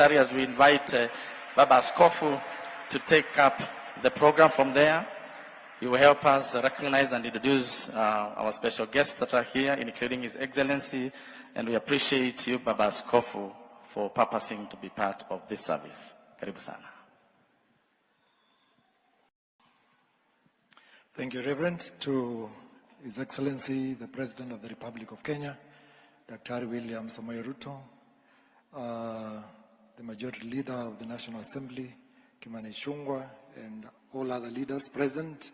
As we invite Baba Askofu to take up the program from there, he will help us recognize and introduce our special guests that are here, including His Excellency, and we appreciate you, Baba Askofu, for purposing to be part of this service. Karibu sana. Thank you, Reverend. To His Excellency, the President of the Republic of Kenya, Dr. William Samoei Ruto, the Majority Leader of the National Assembly, Kimani Ichung'wah, and all other leaders present,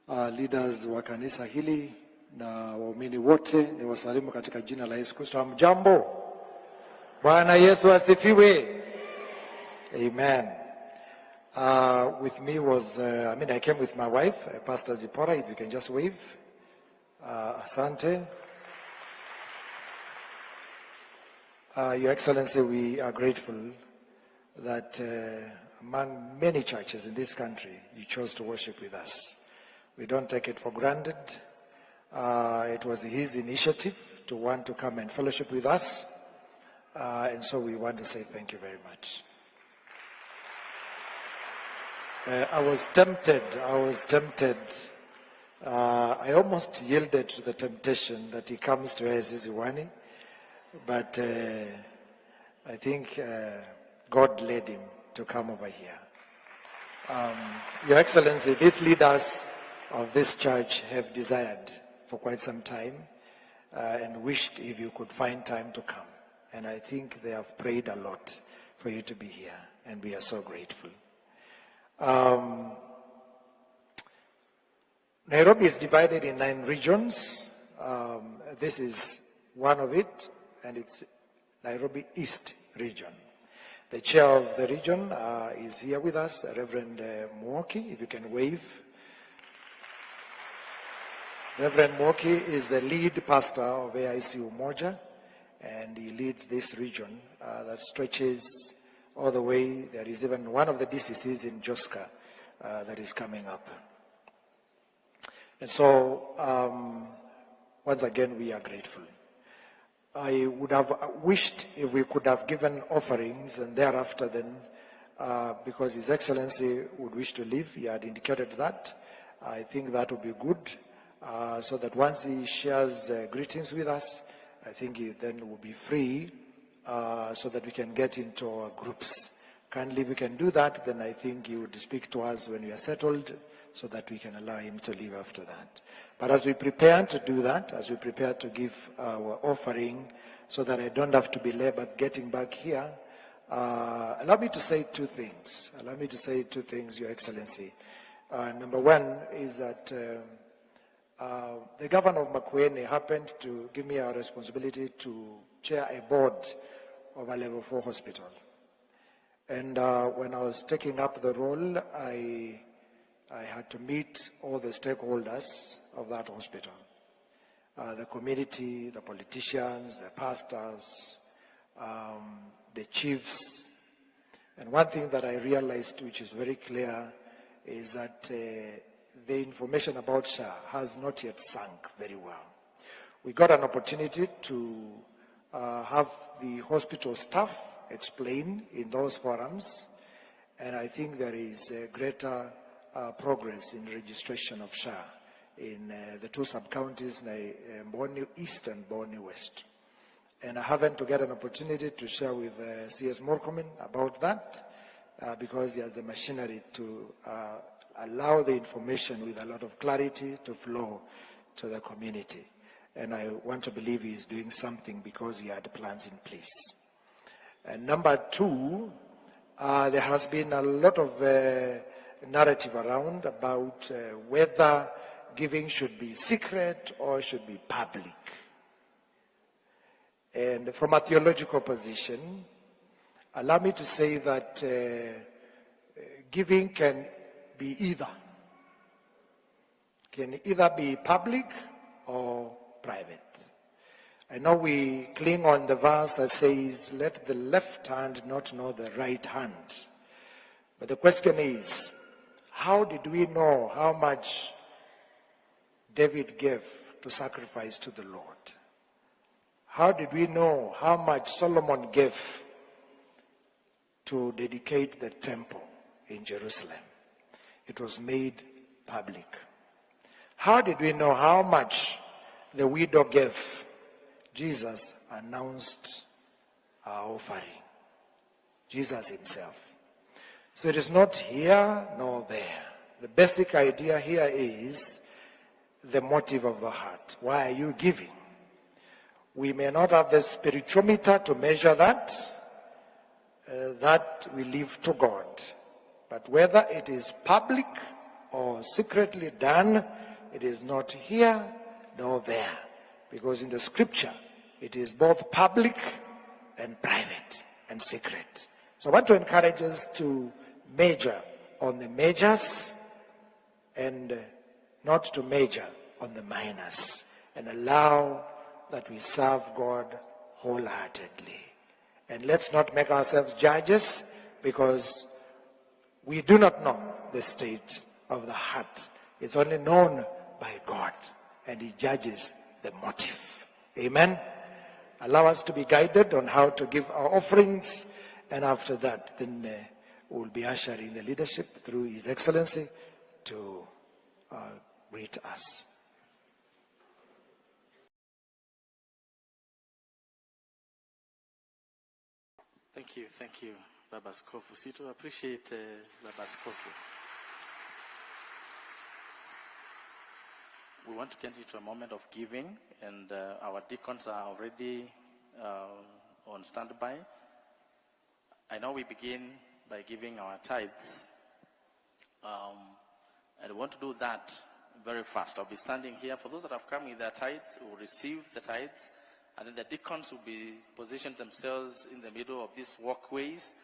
leaders wa kanisa hili na waumini wote, ni wasalimu katika jina la Yesu Kristo. Hamjambo? Bwana Yesu asifiwe. Amen. With me was, I came with my wife, Pastor Zipora, if you can just wave. Asante. Your Excellency, we are grateful that among many churches in this country, you chose to worship with us. We don't take it for granted. It was his initiative to want to come and fellowship with us. And so we want to say thank you very much. I was tempted. I almost yielded to the temptation that he comes to AIC Ziwani. But I think God led him to come over here. Your Excellency, these leaders of this church have desired for quite some time and wished if you could find time to come. And I think they have prayed a lot for you to be here, and we are so grateful. Nairobi is divided in 9 regions. This is one of it, and it's Nairobi East region. The chair of the region is here with us, Reverend Mwoki, if you can wave. Reverend Mwoki is the lead pastor of AIC Umoja, and he leads this region that stretches all the way. There is even one of the DCCs in Joska that is coming up. And so, once again, we are grateful. I would have wished if we could have given offerings, and thereafter then, because His Excellency would wish to leave, he had indicated that. I think that would be good, so that once he shares greetings with us, I think he then will be free, so that we can get into our groups. Kindly, if we can do that, then I think he would speak to us when we are settled, so that we can allow him to leave after that. But as we prepare to do that, as we prepare to give our offering, so that I don't have to be labored getting back here, allow me to say 2 things. Allow me to say 2 things, Your Excellency. Number one is that the governor of Makueni happened to give me a responsibility to chair a board of a level 4 hospital. And when I was taking up the role, I had to meet all the stakeholders of that hospital. The community, the politicians, the pastors, the chiefs. And one thing that I realized, which is very clear, is that the information about SHA has not yet sunk very well. We got an opportunity to have the hospital staff explain in those forums, and I think there is a greater progress in registration of SHA in the 2 sub-counties, Boni East and Boni West. And I haven't to get an opportunity to share with CS Murkomen about that because he has the machinery to allow the information with a lot of clarity to flow to the community. And I want to believe he is doing something because he had plans in place. And number 2, there has been a lot of narrative around about whether giving should be secret or should be public. And from a theological position, allow me to say that giving can be either. Can either be public or private. I know we cling on the verse that says, let the left hand not know the right hand. But the question is, how did we know how much David gave to sacrifice to the Lord? How did we know how much Solomon gave to dedicate the temple in Jerusalem. It was made public. How did we know how much the widow gave? Jesus announced our offering. Jesus himself. So it is not here nor there. The basic idea here is the motive of the heart. Why are you giving? We may not have the spiritometer to measure that. That we leave to God. But whether it is public or secretly done, it is not here nor there. Because in the scripture, it is both public and private and secret. So I want to encourage us to major on the majors and not to major on the minors, and allow that we serve God wholeheartedly. And let's not make ourselves judges, because we do not know the state of the heart. It's only known by God, and he judges the motive. Amen. Allow us to be guided on how to give our offerings, and after that, then we'll be ushering the leadership through His Excellency to greet us. Thank you, Baba Skofu. See, to appreciate Baba Skofu. We want to get into a moment of giving, and our deacons are already on standby. I know we begin by giving our tithes, and we want to do that very fast. I'll be standing here. For those that have come with their tithes, will receive the tithes, and then the deacons will be positioned themselves in the middle of these walkways.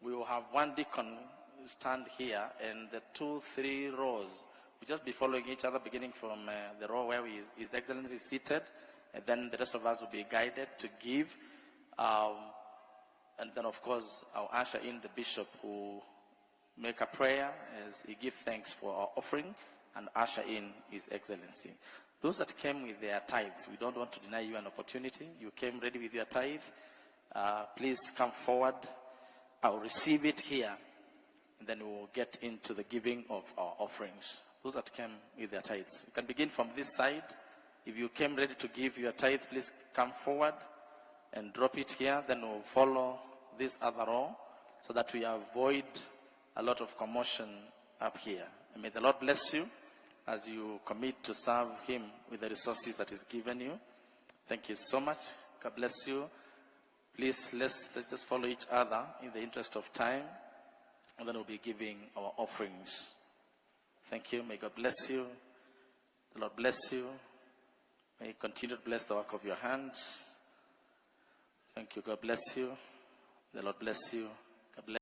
We will have one deacon stand here, and the 2-3 rows will just be following each other, beginning from the row where His Excellency is seated, and then the rest of us will be guided to give. And then, of course, I'll usher in the bishop, who make a prayer as he gives thanks for our offering, and usher in His Excellency. Those that came with their tithes, we don't want to deny you an opportunity. You came ready with your tithe. Please come forward. I'll receive it here, and then we'll get into the giving of our offerings. Those that came with their tithes, you can begin from this side. If you came ready to give your tithe, please come forward and drop it here. Then we'll follow this other row, so that we avoid a lot of commotion up here. And may the Lord bless you as you commit to serve Him with the resources that He's given you. Thank you so much. God bless you. Please, let's just follow each other in the interest of time, and then we'll be giving our offerings. Thank you. May God bless you. The Lord bless you. May He continue to bless the work of your hands. Thank you. God bless you. The Lord bless you. God bless you.